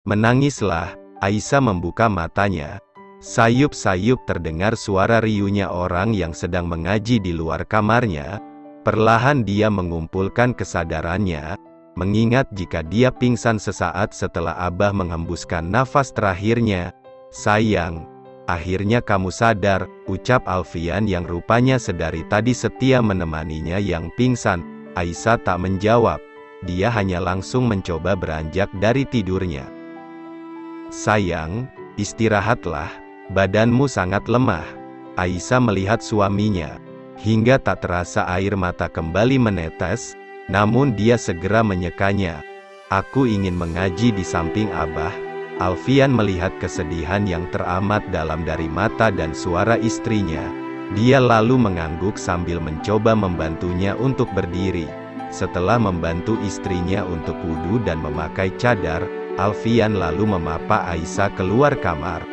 Menangislah. Aisyah membuka matanya. Sayup-sayup terdengar suara riuhnya orang yang sedang mengaji di luar kamarnya. Perlahan dia mengumpulkan kesadarannya, mengingat jika dia pingsan sesaat setelah Abah menghembuskan nafas terakhirnya. "Sayang, akhirnya kamu sadar," ucap Alfian yang rupanya sedari tadi setia menemaninya yang pingsan. Aisyah tak menjawab. Dia hanya langsung mencoba beranjak dari tidurnya. "Sayang, istirahatlah. Badanmu sangat lemah." Aisyah melihat suaminya. Hingga tak terasa air mata kembali menetes, namun dia segera menyekanya. "Aku ingin mengaji di samping Abah." Alfian melihat kesedihan yang teramat dalam dari mata dan suara istrinya. Dia lalu mengangguk sambil mencoba membantunya untuk berdiri. Setelah membantu istrinya untuk wudhu dan memakai cadar, Alfian lalu memapa Aisyah keluar kamar.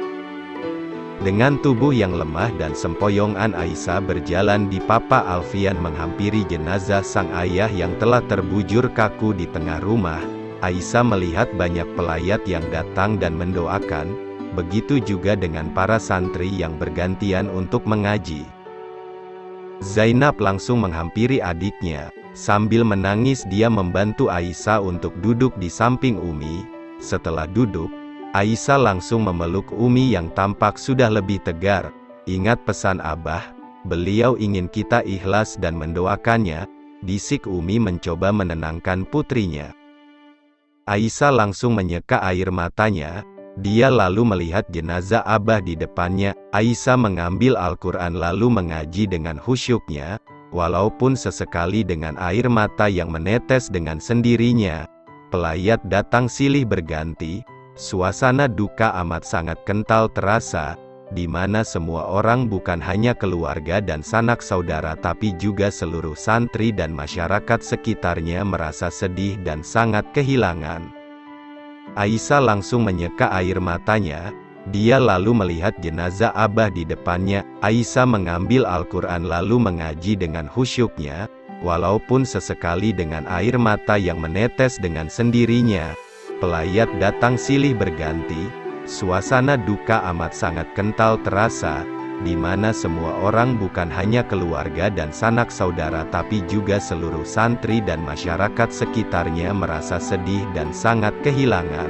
Dengan tubuh yang lemah dan sempoyongan, Aisyah berjalan di papa Alfian menghampiri jenazah sang ayah yang telah terbujur kaku di tengah rumah. Aisyah melihat banyak pelayat yang datang dan mendoakan, begitu juga dengan para santri yang bergantian untuk mengaji. Zainab langsung menghampiri adiknya. Sambil menangis dia membantu Aisyah untuk duduk di samping Umi. Setelah duduk, Aisyah langsung memeluk Umi yang tampak sudah lebih tegar. "Ingat pesan Abah, beliau ingin kita ikhlas dan mendoakannya," bisik Umi mencoba menenangkan putrinya. Aisyah langsung menyeka air matanya. Dia lalu melihat jenazah Abah di depannya. Aisyah mengambil Al-Quran lalu mengaji dengan khusyuknya, walaupun sesekali dengan air mata yang menetes dengan sendirinya. Pelayat datang silih berganti. Suasana duka amat sangat kental terasa, di mana semua orang bukan hanya keluarga dan sanak saudara tapi juga seluruh santri dan masyarakat sekitarnya merasa sedih dan sangat kehilangan. Aisyah langsung menyeka air matanya. Dia lalu melihat jenazah Abah di depannya. Aisyah mengambil Al-Quran lalu mengaji dengan khusyuknya, walaupun sesekali dengan air mata yang menetes dengan sendirinya. Pelayat datang silih berganti. Suasana duka amat sangat kental terasa, di mana semua orang bukan hanya keluarga dan sanak saudara tapi juga seluruh santri dan masyarakat sekitarnya merasa sedih dan sangat kehilangan.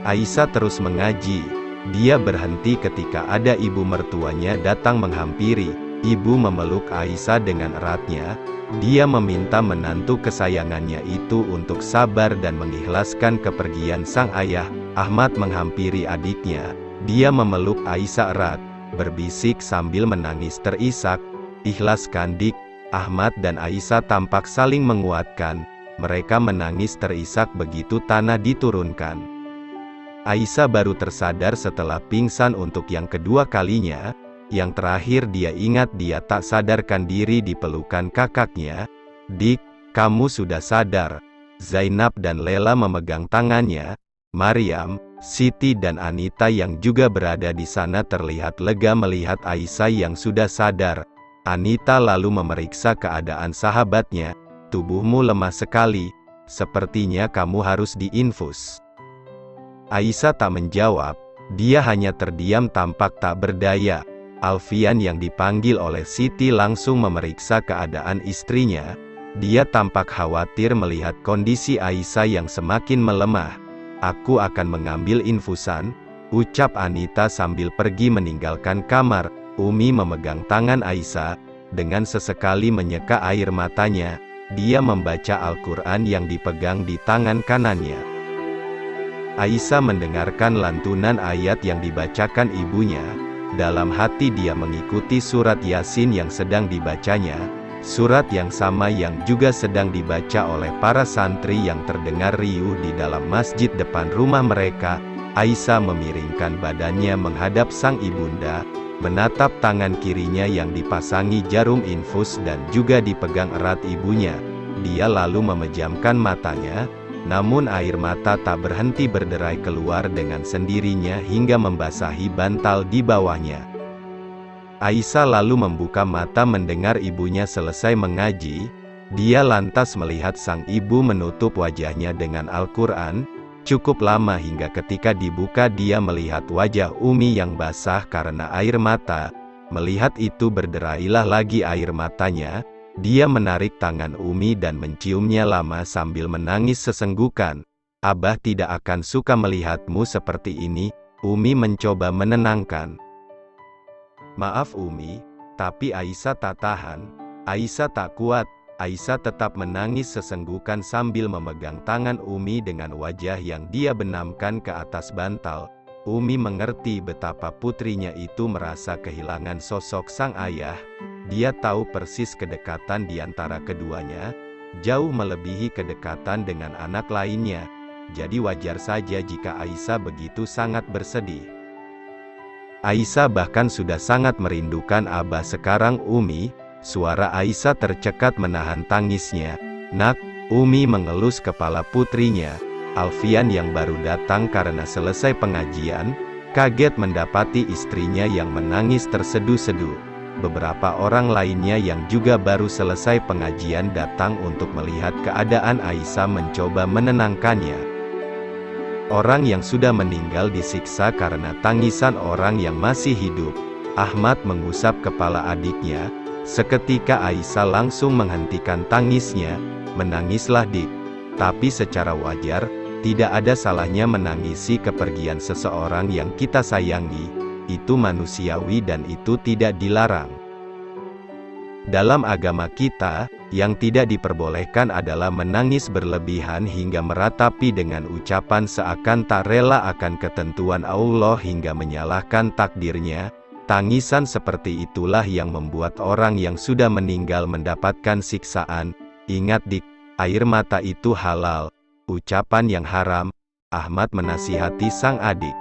Aisyah terus mengaji. Dia berhenti ketika ada ibu mertuanya datang menghampiri. Ibu memeluk Aisyah dengan eratnya. Dia meminta menantu kesayangannya itu untuk sabar dan mengikhlaskan kepergian sang ayah. Ahmad menghampiri adiknya. Dia memeluk Aisyah erat, berbisik sambil menangis terisak, "Ikhlaskan dik." Ahmad dan Aisyah tampak saling menguatkan. Mereka menangis terisak begitu tanah diturunkan. Aisyah baru tersadar setelah pingsan untuk yang kedua kalinya. Yang terakhir dia ingat dia tak sadarkan diri di pelukan kakaknya. "Dik, kamu sudah sadar." Zainab dan Lela memegang tangannya. Maryam, Siti dan Anita yang juga berada di sana terlihat lega melihat Aisyah yang sudah sadar. Anita lalu memeriksa keadaan sahabatnya. "Tubuhmu lemah sekali, sepertinya kamu harus diinfus." Aisyah tak menjawab. Dia hanya terdiam tampak tak berdaya. Alfian yang dipanggil oleh Siti langsung memeriksa keadaan istrinya. Dia tampak khawatir melihat kondisi Aisyah yang semakin melemah. "Aku akan mengambil infusan," ucap Anita sambil pergi meninggalkan kamar. Umi memegang tangan Aisyah. Dengan sesekali menyeka air matanya, dia membaca Al-Quran yang dipegang di tangan kanannya. Aisyah mendengarkan lantunan ayat yang dibacakan ibunya. Dalam hati dia mengikuti surat Yasin yang sedang dibacanya, surat yang sama yang juga sedang dibaca oleh para santri yang terdengar riuh di dalam masjid depan rumah mereka. Aisyah memiringkan badannya menghadap sang ibunda, menatap tangan kirinya yang dipasangi jarum infus dan juga dipegang erat ibunya. Dia lalu memejamkan matanya, namun air mata tak berhenti berderai keluar dengan sendirinya hingga membasahi bantal di bawahnya. Aisyah lalu membuka mata mendengar ibunya selesai mengaji. Dia lantas melihat sang ibu menutup wajahnya dengan Al-Quran. Cukup lama hingga ketika dibuka dia melihat wajah Umi yang basah karena air mata. Melihat itu berderailah lagi air matanya. Dia menarik tangan Umi dan menciumnya lama sambil menangis sesenggukan. Abah tidak akan suka melihatmu seperti ini. Umi mencoba menenangkan. Maaf Umi, tapi Aisyah tak tahan. Aisyah tak kuat. Aisyah tetap menangis sesenggukan sambil memegang tangan Umi dengan wajah yang dia benamkan ke atas bantal. Umi mengerti betapa putrinya itu merasa kehilangan sosok sang ayah. Dia tahu persis kedekatan di antara keduanya, jauh melebihi kedekatan dengan anak lainnya. Jadi wajar saja jika Aisyah begitu sangat bersedih. Aisyah bahkan sudah sangat merindukan Abah sekarang Umi. Suara Aisyah tercekat menahan tangisnya. Nak, Umi mengelus kepala putrinya. Alfian yang baru datang karena selesai pengajian, kaget mendapati istrinya yang menangis terseduh-seduh. Beberapa orang lainnya yang juga baru selesai pengajian datang untuk melihat keadaan Aisyah mencoba menenangkannya. Orang yang sudah meninggal disiksa karena tangisan orang yang masih hidup. Ahmad mengusap kepala adiknya. Seketika Aisyah langsung menghentikan tangisnya. Menangislah Dik. Tapi secara wajar, tidak ada salahnya menangisi kepergian seseorang yang kita sayangi. Itu manusiawi dan itu tidak dilarang. Dalam agama kita, yang tidak diperbolehkan adalah menangis berlebihan hingga meratapi dengan ucapan seakan tak rela akan ketentuan Allah hingga menyalahkan takdirnya. Tangisan seperti itulah yang membuat orang yang sudah meninggal mendapatkan siksaan. Ingat Dik, air mata itu halal, ucapan yang haram. Ahmad menasihati sang adik.